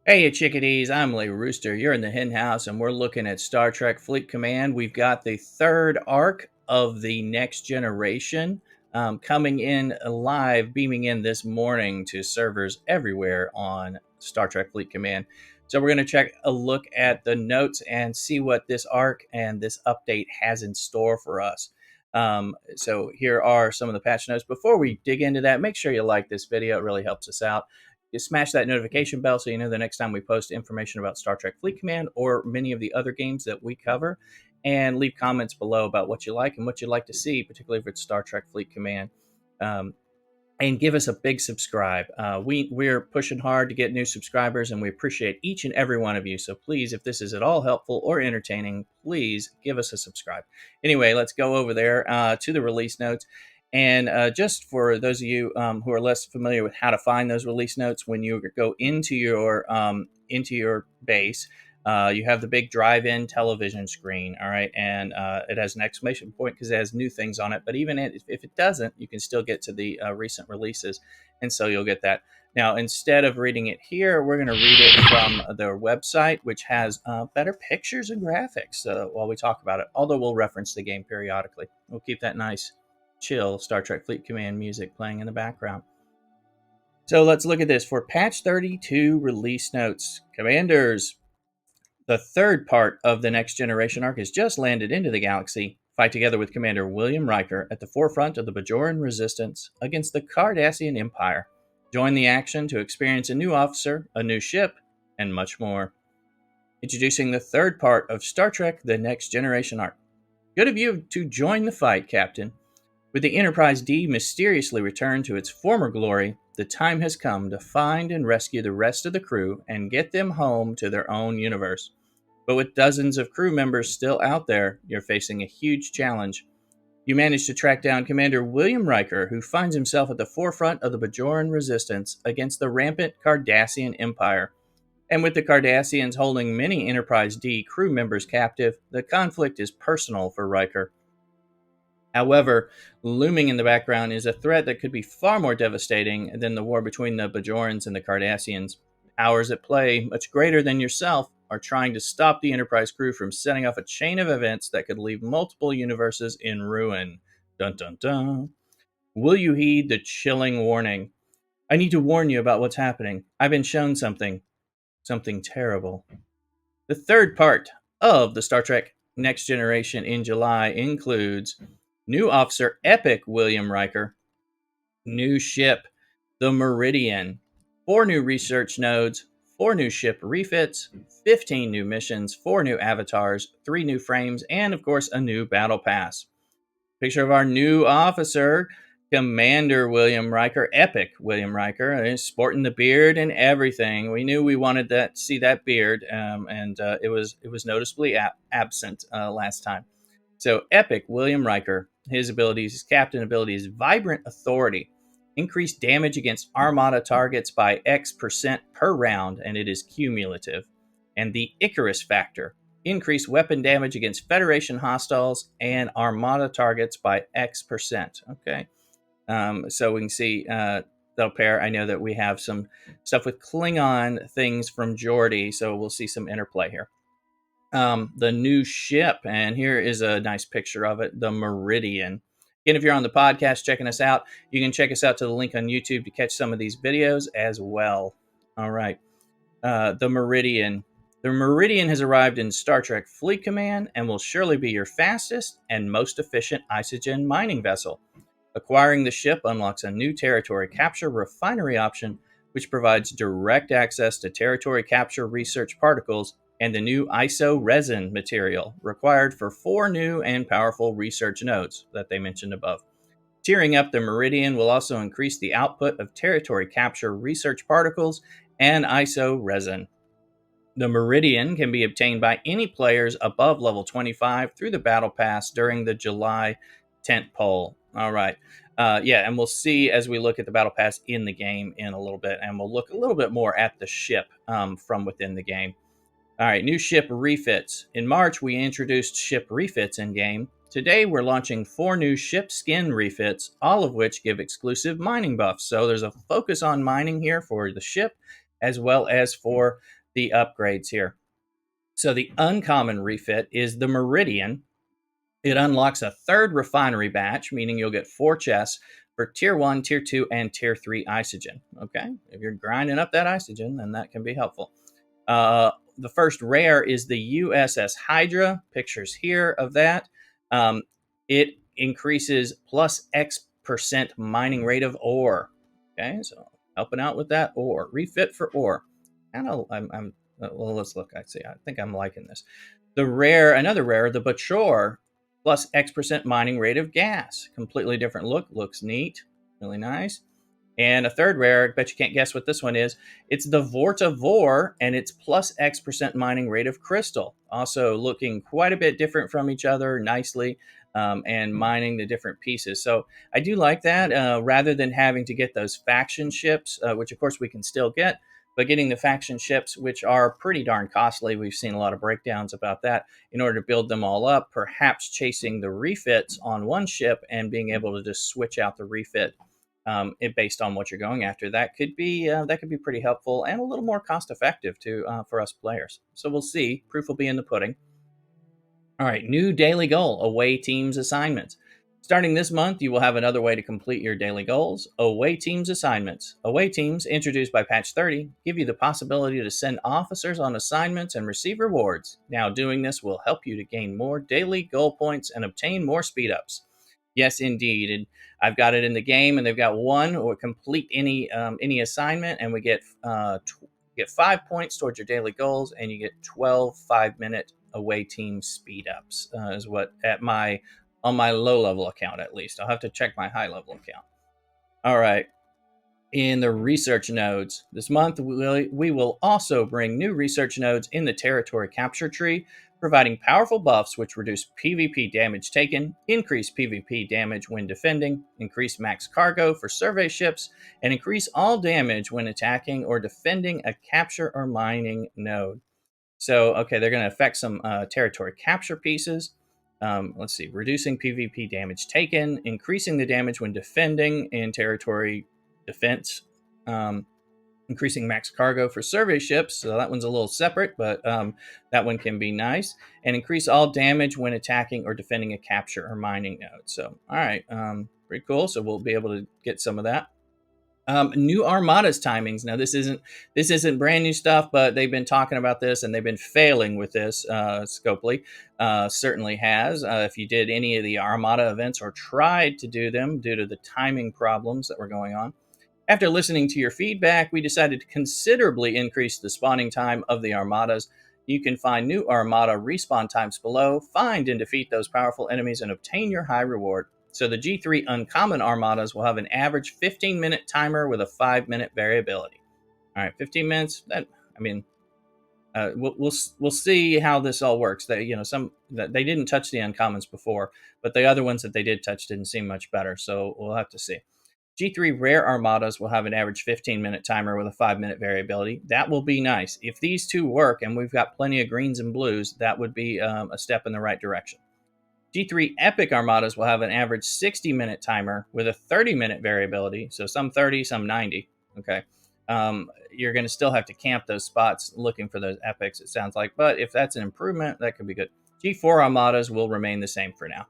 Hey, you chickadees, I'm Lay Rooster. You're in the hen house, and we're looking at Star Trek Fleet Command. We've got the third arc of the next generation coming in live, beaming in this morning to servers everywhere on Star Trek Fleet Command. So, we're going to check a look at the notes and see what this arc and this update has in store for us. So, here are some of the patch notes. Before we dig into that, make sure you like this video, it really helps us out. You smash that notification bell so you know the next time we post information about Star Trek Fleet Command or many of the other games that we cover. And leave comments below about what you like and what you'd like to see, particularly if it's Star Trek Fleet Command. Um, and give us a big subscribe. We're pushing hard to get new subscribers, and we appreciate each and every one of you. So please, if this is at all helpful or entertaining, please give us a subscribe. Anyway, let's go over there to the release notes. And just for those of you who are less familiar with how to find those release notes, when you go into your base, you have the big drive-in television screen, all right, and it has an exclamation point because it has new things on it. But even if it doesn't, you can still get to the recent releases, and so you'll get that. Now, instead of reading it here, we're going to read it from their website, which has better pictures and graphics while we talk about it, although we'll reference the game periodically. We'll keep that nice, chill Star Trek Fleet Command music playing in the background. So let's look at this. For patch 32 release notes, Commanders, the third part of the Next Generation arc has just landed into the galaxy. Fight together with Commander William Riker at the forefront of the Bajoran resistance against the Cardassian Empire. Join the action to experience a new officer, a new ship, and much more. Introducing the third part of Star Trek The Next Generation arc. Good of you to join the fight, Captain. With the Enterprise D mysteriously returned to its former glory, the time has come to find and rescue the rest of the crew and get them home to their own universe. But with dozens of crew members still out there, you're facing a huge challenge. You manage to track down Commander William Riker, who finds himself at the forefront of the Bajoran resistance against the rampant Cardassian Empire. And with the Cardassians holding many Enterprise D crew members captive, the conflict is personal for Riker. However, looming in the background is a threat that could be far more devastating than the war between the Bajorans and the Cardassians. Powers at play, much greater than yourself, are trying to stop the Enterprise crew from setting off a chain of events that could leave multiple universes in ruin. Dun dun dun. Will you heed the chilling warning? I need to warn you about what's happening. I've been shown something. Something terrible. The third part of the Star Trek Next Generation in July includes new officer Epic William Riker, new ship the Meridian, 4 new research nodes, 4 new ship refits, 15 new missions, 4 new avatars, 3 new frames, and of course a new battle pass. Picture of our new officer, Commander William Riker, Epic William Riker, sporting the beard and everything. We knew we wanted to see that beard, and it was noticeably absent last time. So Epic William Riker, his abilities, his captain abilities, Vibrant Authority, increased damage against Armada targets by X% per round, and it is cumulative. And the Icarus factor, increase weapon damage against Federation hostiles and Armada targets by X%. Okay, so we can see that'll pair. I know that we have some stuff with Klingon things from Geordi, so we'll see some interplay here. The new ship, and here is a nice picture of it, the Meridian. Again, if you're on the podcast checking us out, you can check us out to the link on YouTube to catch some of these videos as well. All right, the Meridian. The Meridian has arrived in Star Trek Fleet Command and will surely be your fastest and most efficient isogen mining vessel. Acquiring the ship unlocks a new territory capture refinery option, which provides direct access to territory capture research particles and the new ISO resin material required for 4 new and powerful research nodes that they mentioned above. Tearing up the Meridian will also increase the output of territory capture research particles and ISO resin. The Meridian can be obtained by any players above level 25 through the Battle Pass during the July tent poll. All right. And we'll see as we look at the Battle Pass in the game in a little bit, and we'll look a little bit more at the ship from within the game. All right, new ship refits. In March, we introduced ship refits in game. Today, we're launching 4 new ship skin refits, all of which give exclusive mining buffs. So there's a focus on mining here for the ship, as well as for the upgrades here. So the uncommon refit is the Meridian. It unlocks a third refinery batch, meaning you'll get 4 chests for tier 1, tier 2, and tier 3 isogen. Okay, if you're grinding up that isogen, then that can be helpful. The first rare is the USS Hydra. Pictures here of that. It increases plus X% mining rate of ore. Okay, so helping out with that ore. Refit for ore. Well, let's look. I think I'm liking this. Another rare, the Bachor, plus X% mining rate of gas. Completely different look. Looks neat. Really nice. And a third rare, I bet you can't guess what this one is. It's the Vortivore, and it's plus X% mining rate of crystal. Also looking quite a bit different from each other nicely, and mining the different pieces. So I do like that, rather than having to get those faction ships, which of course we can still get, but getting the faction ships, which are pretty darn costly. We've seen a lot of breakdowns about that. In order to build them all up, perhaps chasing the refits on one ship and being able to just switch out the refit based on what you're going after. That could be pretty helpful and a little more cost effective too, for us players. So we'll see. Proof will be in the pudding. All right, new daily goal: away teams assignments. Starting this month, you will have another way to complete your daily goals: away teams assignments. Away teams, introduced by patch 30, give you the possibility to send officers on assignments and receive rewards. Now, doing this will help you to gain more daily goal points and obtain more speed ups. Yes, indeed. And I've got it in the game, and they've got one or complete any assignment, and we get 5 points towards your daily goals, and you get 12 5-minute away team speed ups. Is what on my low level account at least. I'll have to check my high level account. All right. In the research nodes this month, we will also bring new research nodes in the territory capture tree, providing powerful buffs which reduce PvP damage taken, increase PvP damage when defending, increase max cargo for survey ships, and increase all damage when attacking or defending a capture or mining node. So, okay, they're going to affect some territory capture pieces. Let's see, reducing PvP damage taken, increasing the damage when defending in territory defense, increasing max cargo for survey ships. So that one's a little separate, but that one can be nice. And increase all damage when attacking or defending a capture or mining node. So, all right, pretty cool. So we'll be able to get some of that. New Armadas timings. Now this isn't brand new stuff, but they've been talking about this and they've been failing with this. Scopely certainly has. If you did any of the Armada events or tried to do them due to the timing problems that were going on, after listening to your feedback, we decided to considerably increase the spawning time of the Armadas. You can find new Armada respawn times below, find and defeat those powerful enemies, and obtain your high reward. So the G3 uncommon Armadas will have an average 15-minute timer with a 5-minute variability. All right, 15 minutes. We'll see how this all works. They didn't touch the uncommons before, but the other ones that they did touch didn't seem much better. So we'll have to see. G3 rare Armadas will have an average 15-minute timer with a 5-minute variability. That will be nice. If these two work, and we've got plenty of greens and blues, that would be a step in the right direction. G3 Epic Armadas will have an average 60-minute timer with a 30-minute variability, so some 30, some 90. Okay, you're going to still have to camp those spots looking for those epics, it sounds like, but if that's an improvement, that could be good. G4 Armadas will remain the same for now.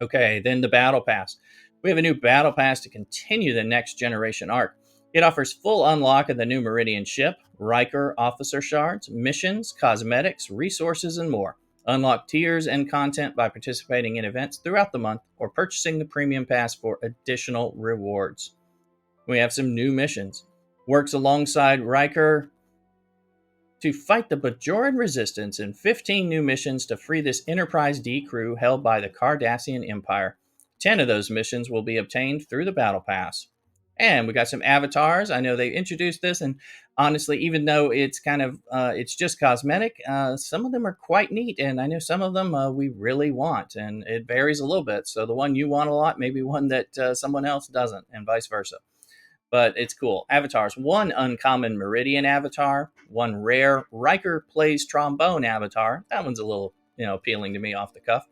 Okay, then the Battle Pass. We have a new Battle Pass to continue the next generation arc. It offers full unlock of the new Meridian Ship, Riker officer shards, missions, cosmetics, resources, and more. Unlock tiers and content by participating in events throughout the month or purchasing the Premium Pass for additional rewards. We have some new missions. Works alongside Riker to fight the Bajoran resistance in 15 new missions to free this Enterprise D crew held by the Cardassian Empire. 10 of those missions will be obtained through the Battle Pass. And we got some avatars. I know they introduced this, and honestly, even though it's kind of it's just cosmetic, some of them are quite neat, and I know some of them we really want, and it varies a little bit. So the one you want a lot may be one that someone else doesn't, and vice versa. But it's cool. Avatars: one uncommon Meridian avatar, one rare Riker plays trombone avatar. That one's a little appealing to me off the cuff.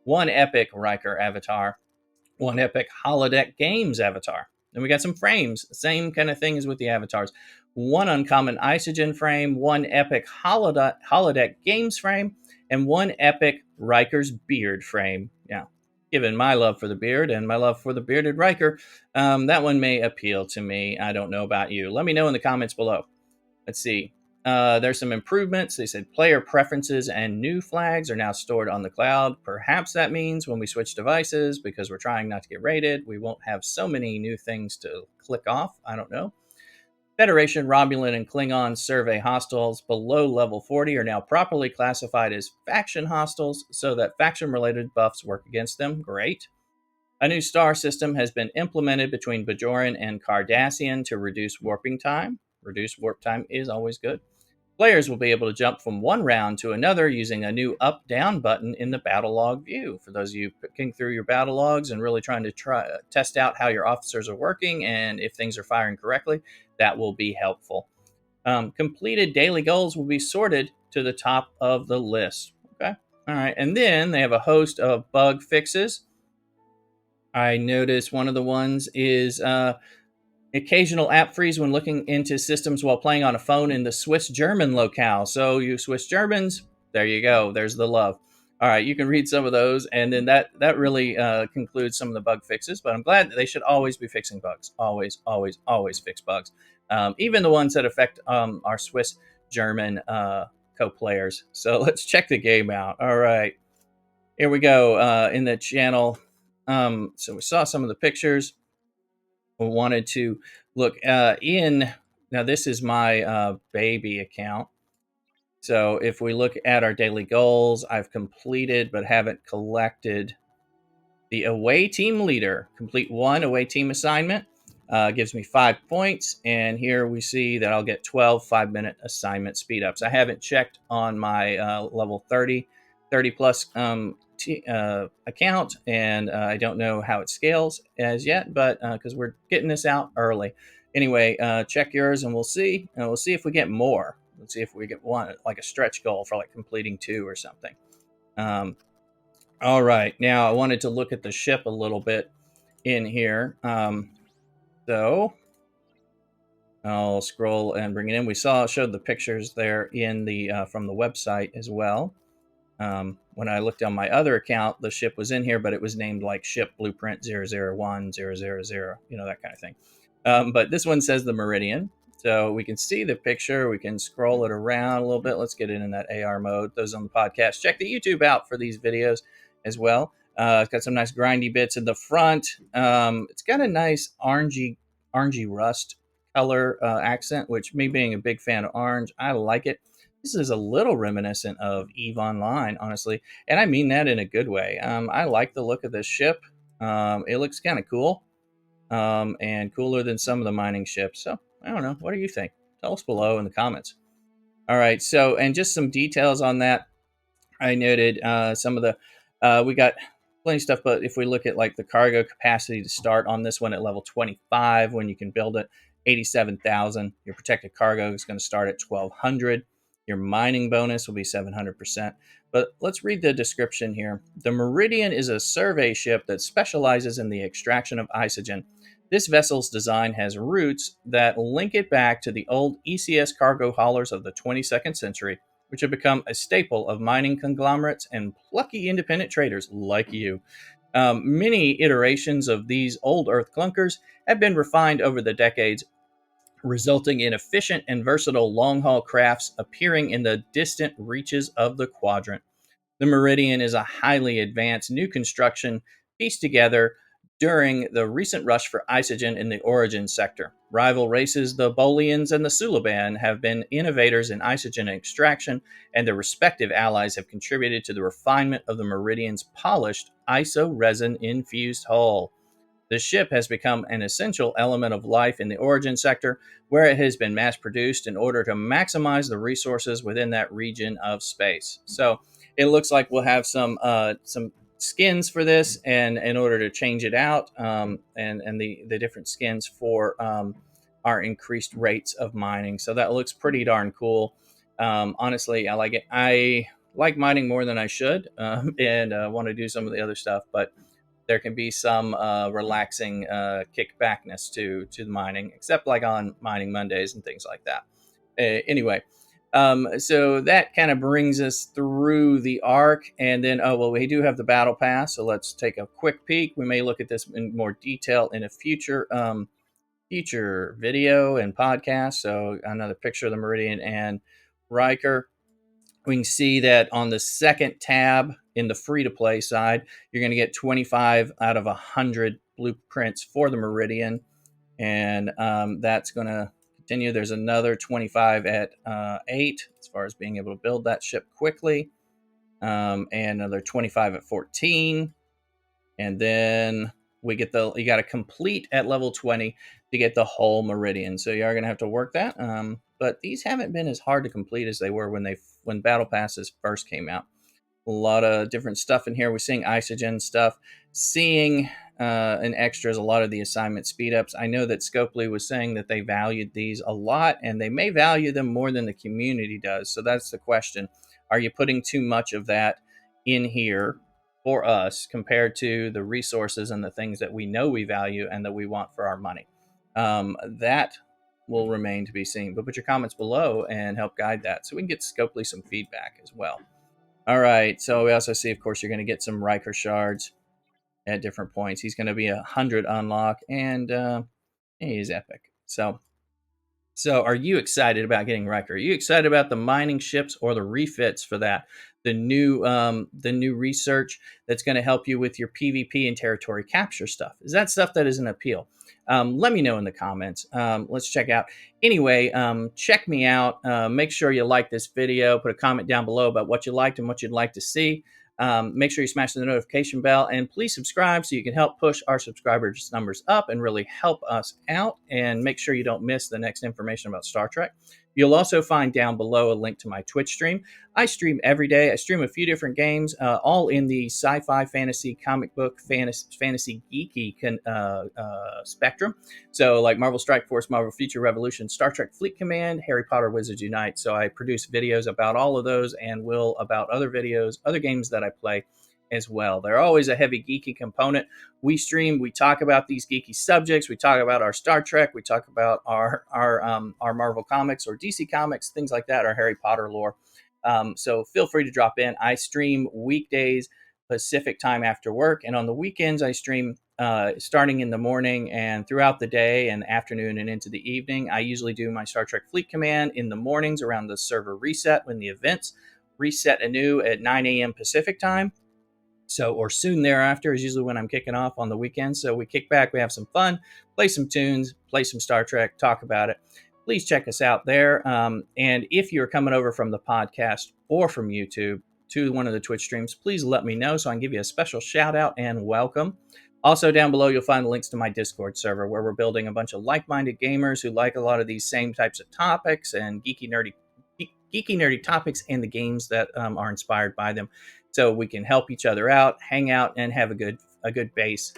One epic Riker avatar, one epic holodeck games avatar. Then we got some frames, same kind of thing as with the avatars. one uncommon Isogen frame, one epic holodeck games frame, and one epic Riker's beard frame. Yeah, given my love for the beard and my love for the bearded Riker, that one may appeal to me. I don't know about you. Let me know in the comments below. Let's see. There's some improvements. They said player preferences and new flags are now stored on the cloud. Perhaps that means when we switch devices, because we're trying not to get raided, we won't have so many new things to click off. I don't know. Federation, Romulan, and Klingon survey hostiles below level 40 are now properly classified as faction hostiles so that faction related buffs work against them. Great. A new star system has been implemented between Bajoran and Cardassian to reduce warping time. Reduced warp time is always good. Players will be able to jump from one round to another using a new up-down button in the battle log view. For those of you picking through your battle logs and really trying to test out how your officers are working and if things are firing correctly, that will be helpful. Completed daily goals will be sorted to the top of the list. Okay. All right. And then they have a host of bug fixes. I noticed one of the ones is occasional app freeze when looking into systems while playing on a phone in the Swiss German locale. So, you Swiss Germans, there you go. There's the love. All right, you can read some of those, and then that really concludes some of the bug fixes. But I'm glad that they should always be fixing bugs. Always, always, always fix bugs. Even the ones that affect our Swiss German co-players. So let's check the game out. All right, here we go in the channel. So we saw some of the pictures. We wanted to look in. Now, this is my baby account. So if we look at our daily goals, I've completed but haven't collected the away team leader. Complete one away team assignment. Gives me 5 points. And here we see that I'll get 12 5-minute assignment speed ups. I haven't checked on my level 30 plus account, and I don't know how it scales as yet, but because we're getting this out early. Anyway, check yours and we'll see. And we'll see if we get more. Let's see if we get one, like a stretch goal for like completing 2 or something. All right. Now I wanted to look at the ship a little bit in here. So I'll scroll and bring it in. We showed the pictures there in the from the website as well. When I looked on my other account, the ship was in here, but it was named like Ship Blueprint 001 000, that kind of thing. But this one says the Meridian. So we can see the picture. We can scroll it around a little bit. Let's get it in that AR mode. Those on the podcast, check the YouTube out for these videos as well. It's got some nice grindy bits in the front. It's got a nice orangey rust color accent, which, me being a big fan of orange, I like it. This is a little reminiscent of EVE Online, honestly, and I mean that in a good way. I like the look of this ship. It looks kind of cool, and cooler than some of the mining ships. So, I don't know. What do you think? Tell us below in the comments. All right, so, and just some details on that. I noted some of the, we got plenty of stuff, but if we look at like the cargo capacity to start on this one at level 25, when you can build it, 87,000. Your protected cargo is going to start at 1,200. Your mining bonus will be 700%. But let's read the description here. The Meridian is a survey ship that specializes in the extraction of isogen. This vessel's design has roots that link it back to the old ECS cargo haulers of the 22nd century, which have become a staple of mining conglomerates and plucky independent traders like you. Many iterations of these old Earth clunkers have been refined over the decades, resulting in efficient and versatile long-haul crafts appearing in the distant reaches of the quadrant. The Meridian is a highly advanced new construction pieced together during the recent rush for isogen in the origin sector. Rival races, the Bolians and the Sulaban, have been innovators in isogen extraction, and their respective allies have contributed to the refinement of the Meridian's polished iso-resin-infused hull. The ship has become an essential element of life in the origin sector, where it has been mass-produced in order to maximize the resources within that region of space. So it looks like we'll have some skins for this, and in order to change it out, and the different skins for our increased rates of mining. So that looks pretty darn cool. Honestly, I like it. I like mining more than I should, and want to do some of the other stuff, but there can be some relaxing kickbackness to the mining, except like on mining Mondays and things like that. Anyway, so that kind of brings us through the arc, and then we do have the battle pass, so let's take a quick peek. We may look at this in more detail in a future video and podcast. So another picture of the Meridian and Riker. We can see that on the second tab in the free-to-play side, you're going to get 25 out of 100 blueprints for the Meridian, and that's going to continue. There's another 25 at 8 as far as being able to build that ship quickly, and another 25 at 14, and then you got to complete at level 20 to get the whole Meridian. So you are going to have to work that. But these haven't been as hard to complete as they were when battle passes first came out. A lot of different stuff in here. We're seeing isogen stuff, seeing in extras a lot of the assignment speed ups. I know that Scopely was saying that they valued these a lot, and they may value them more than the community does. So that's the question. Are you putting too much of that in here for us compared to the resources and the things that we know we value and that we want for our money? That will remain to be seen. But put your comments below and help guide that so we can get Scopely some feedback as well. All right, so we also see, of course, you're going to get some Riker shards at different points. He's going to be 100 unlock, and he's epic. So are you excited about getting Riker? Are you excited about the mining ships or the refits for that? The new research that's going to help you with your PvP and territory capture stuff. Is that stuff that is an appeal? Let me know in the comments. Let's check out. Anyway, check me out. Make sure you like this video. Put a comment down below about what you liked and what you'd like to see. Make sure you smash the notification bell, and please subscribe so you can help push our subscribers numbers up and really help us out. And make sure you don't miss the next information about Star Trek. You'll also find down below a link to my Twitch stream. I stream every day. I stream a few different games, all in the sci-fi, fantasy, comic book, fantasy geeky spectrum. So like Marvel Strike Force, Marvel Future Revolution, Star Trek Fleet Command, Harry Potter Wizards Unite. So I produce videos about all of those, and will about other videos, other games that I play as well. They're always a heavy geeky component. We stream, we talk about these geeky subjects, we talk about our Star Trek, we talk about our Marvel comics or DC comics, things like that, our Harry Potter lore. So feel free to drop in. I stream weekdays Pacific time after work, and on the weekends I stream starting in the morning and throughout the day and afternoon and into the evening. I usually do my Star Trek Fleet Command in the mornings around the server reset, when the events reset anew at 9 a.m. Pacific time. So, or soon thereafter is usually when I'm kicking off on the weekends. So we kick back, we have some fun, play some tunes, play some Star Trek, talk about it. Please check us out there. And if you're coming over from the podcast or from YouTube to one of the Twitch streams, please let me know so I can give you a special shout out and welcome. Also down below, you'll find the links to my Discord server, where we're building a bunch of like-minded gamers who like a lot of these same types of topics and geeky nerdy topics and the games that are inspired by them. So we can help each other out, hang out, and have a good base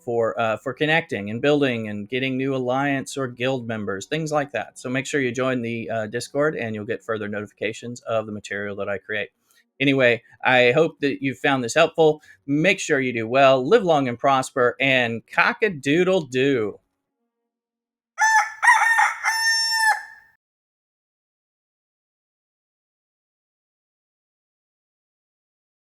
for connecting and building and getting new alliance or guild members, things like that. So make sure you join the Discord, and you'll get further notifications of the material that I create. Anyway, I hope that you found this helpful. Make sure you do well, live long and prosper, and cock-a-doodle-doo.